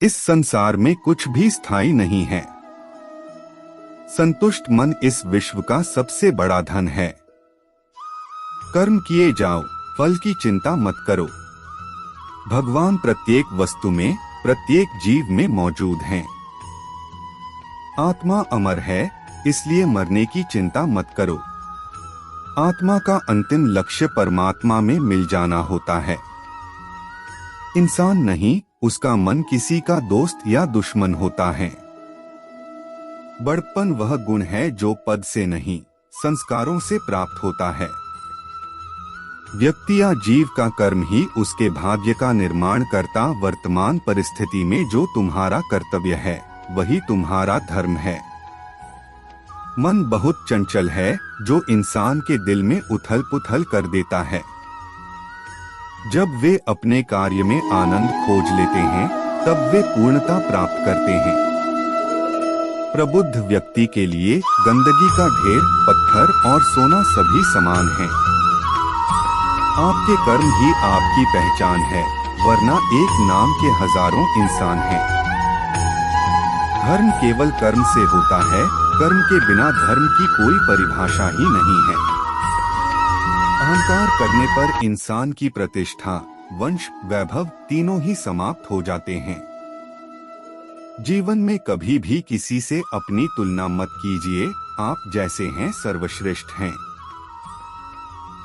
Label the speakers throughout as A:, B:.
A: इस संसार में कुछ भी स्थायी नहीं है। संतुष्ट मन इस विश्व का सबसे बड़ा धन है। कर्म किए जाओ, फल की चिंता मत करो। भगवान प्रत्येक वस्तु में, प्रत्येक जीव में मौजूद हैं। आत्मा अमर है, इसलिए मरने की चिंता मत करो। आत्मा का अंतिम लक्ष्य परमात्मा में मिल जाना होता है। इंसान नहीं, उसका मन किसी का दोस्त या दुश्मन होता है। बड़प्पन वह गुण है जो पद से नहीं, संस्कारों से प्राप्त होता है। व्यक्ति या जीव का कर्म ही उसके भाग्य का निर्माण करता। वर्तमान परिस्थिति में जो तुम्हारा कर्तव्य है, वही तुम्हारा धर्म है। मन बहुत चंचल है, जो इंसान के दिल में उथल पुथल कर देता है। जब वे अपने कार्य में आनंद खोज लेते हैं, तब वे पूर्णता प्राप्त करते हैं। प्रबुद्ध व्यक्ति के लिए गंदगी का ढेर, पत्थर और सोना सभी समान हैं। आपके कर्म ही आपकी पहचान है, वरना एक नाम के हजारों इंसान हैं। धर्म केवल कर्म से होता है, कर्म के बिना धर्म की कोई परिभाषा ही नहीं है। अहंकार करने पर इंसान की प्रतिष्ठा, वंश, वैभव तीनों ही समाप्त हो जाते हैं। जीवन में कभी भी किसी से अपनी तुलना मत कीजिए। आप जैसे हैं सर्वश्रेष्ठ हैं।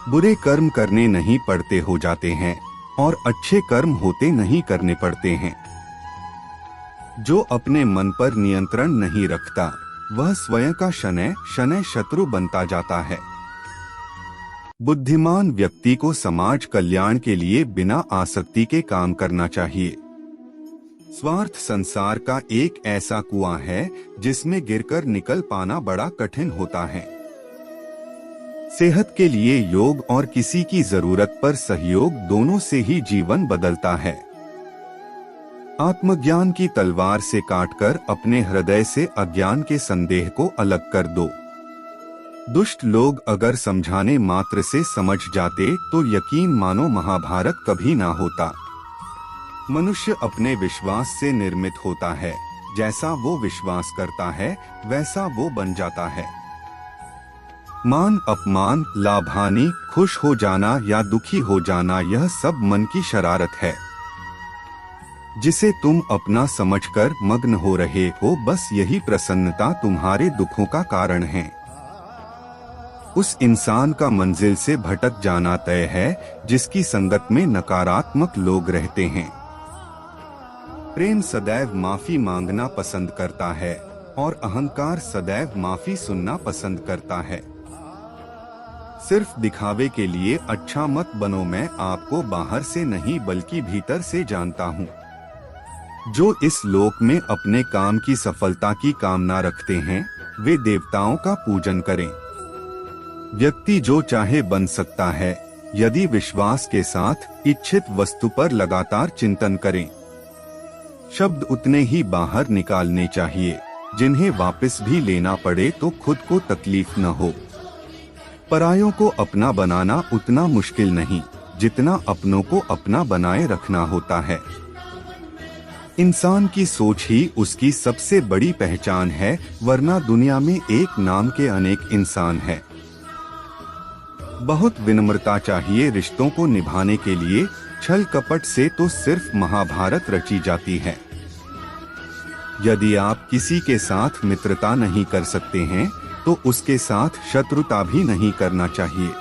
A: बुरे कर्म करने नहीं पड़ते हो जाते हैं, और अच्छे कर्म होते नहीं करने पड़ते हैं। जो अपने मन पर नियंत्रण नहीं रखता, वह स्वयं का शनैः शनैः शत्रु बनता जाता है। बुद्धिमान व्यक्ति को समाज कल्याण के लिए बिना आसक्ति के काम करना चाहिए। स्वार्थ संसार का एक ऐसा कुआं है जिसमें गिरकर निकल पाना बड़ा कठिन होता है। सेहत के लिए योग और किसी की जरूरत पर सहयोग, दोनों से ही जीवन बदलता है। आत्मज्ञान की तलवार से काटकर अपने हृदय से अज्ञान के संदेह को अलग कर दो। दुष्ट लोग अगर समझाने मात्र से समझ जाते तो यकीन मानो महाभारत कभी ना होता। मनुष्य अपने विश्वास से निर्मित होता है। जैसा वो विश्वास करता है, वैसा वो बन जाता है। मान अपमान, लाभ हानि, खुश हो जाना या दुखी हो जाना, यह सब मन की शरारत है, जिसे तुम अपना समझकर मग्न हो रहे हो। बस यही प्रसन्नता तुम्हारे दुखों का कारण है। उस इंसान का मंजिल से भटक जाना तय है जिसकी संगत में नकारात्मक लोग रहते हैं। प्रेम सदैव माफी मांगना पसंद करता है, और अहंकार सदैव माफी सुनना पसंद करता है। सिर्फ दिखावे के लिए अच्छा मत बनो। मैं आपको बाहर से नहीं बल्कि भीतर से जानता हूँ। जो इस लोक में अपने काम की सफलता की कामना रखते हैं, वे देवताओं का पूजन करें। व्यक्ति जो चाहे बन सकता है, यदि विश्वास के साथ इच्छित वस्तु पर लगातार चिंतन करें। शब्द उतने ही बाहर निकालने चाहिए जिन्हें वापस भी लेना पड़े तो खुद को तकलीफ न हो। परायों को अपना बनाना उतना मुश्किल नहीं जितना अपनों को अपना बनाए रखना होता है। इंसान की सोच ही उसकी सबसे बड़ी पहचान है, वरना दुनिया में एक नाम के अनेक इंसान हैं। बहुत विनम्रता चाहिए रिश्तों को निभाने के लिए। छल कपट से तो सिर्फ महाभारत रची जाती है। यदि आप किसी के साथ मित्रता नहीं कर सकते हैं, तो उसके साथ शत्रुता भी नहीं करना चाहिए।